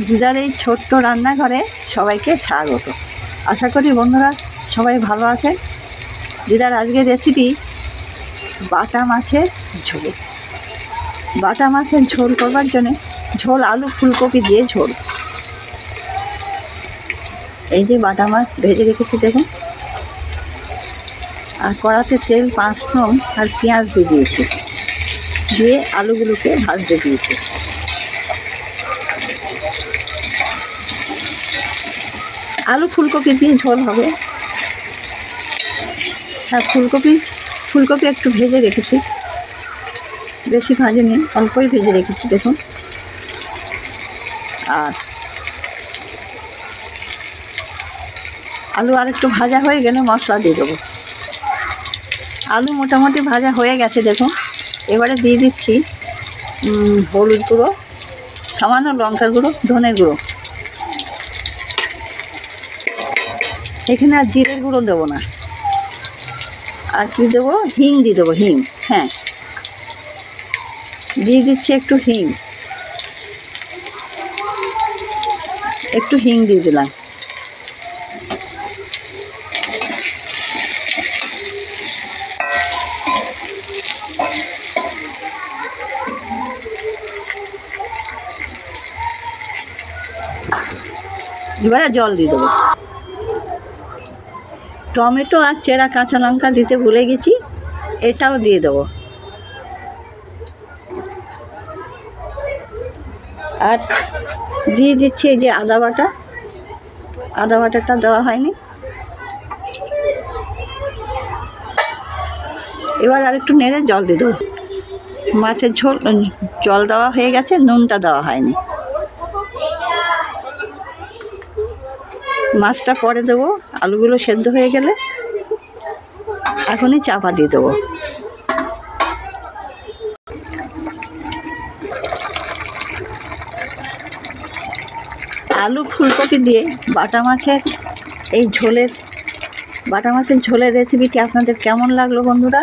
দিদার এই ছোট্ট রান্নাঘরে সবাইকে স্বাগত। আশা করি বন্ধুরা সবাই ভালো আছেন। দিদার আজকের রেসিপি বাটা মাছের ঝোল। বাটা মাছের ঝোল করবার জন্যে ঝোল আলু ফুলকপি দিয়ে ঝোল। এই যে বাটা মাছ ভেজে রেখেছি দেখুন, আর কড়াতে তেল 5 ফোড়ন আর পেঁয়াজ দিয়ে দিয়েছি, দিয়ে আলুগুলোকে ভাজতে দিয়েছি। আলু ফুলকপি দিয়ে ঝোল হবে। হ্যাঁ, ফুলকপি একটু ভেজে রেখেছি, বেশি ভাজিনি, অল্পই ভেজে রেখেছি দেখুন। আর আলু আর একটু ভাজা হয়ে গেলে মশলা দিয়ে দেবো। আলু মোটামুটি ভাজা হয়ে গেছে দেখুন। এবারে দিয়ে দিচ্ছি হলুদ গুঁড়ো, সামান্য লঙ্কার গুঁড়ো, ধনের গুঁড়ো। এখানে আর জিরের গুঁড়ো দেবো না। আর কি দেবো? হিং দিয়ে দেবো, হিং। হ্যাঁ, দিয়ে দিচ্ছি একটু হিং, একটু হিং দিয়ে দিলাম। এবারে জল দিয়ে দেবো। টমেটো আর চেরা কাঁচা লঙ্কা দিতে ভুলে গেছি, এটাও দিয়ে দেবো। আর দিয়ে দিচ্ছি এই যে আদা বাটাটা দেওয়া হয়নি। এবার আর একটু নেড়ে জল দিয়ে দেবো। মাছের ঝোল জল দেওয়া হয়ে গেছে, নুনটা দেওয়া হয়নি। মাছটা পরে দেবো, আলুগুলো সেদ্ধ হয়ে গেলে এখনই চাপা দিয়ে দেবো। আলু ফুলকপি দিয়ে বাটা মাছের ঝোলের রেসিপিটি আপনাদের কেমন লাগলো বন্ধুরা?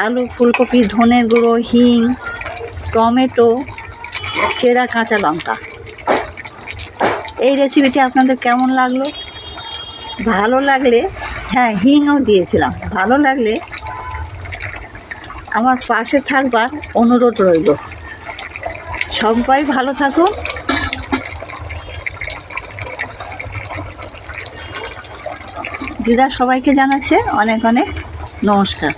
আলু ফুলকপি, ধনের গুঁড়ো, হিং, টমেটো, চেরা কাঁচা লঙ্কা, এই রেসিপিটি আপনাদের কেমন লাগলো? ভালো লাগলে, হ্যাঁ হিংও দিয়েছিলাম, ভালো লাগলে আমার পাশে থাকবার অনুরোধ রইল। সবাই ভালো থাকুন। দিদা সবাইকে জানাচ্ছে অনেক অনেক নমস্কার।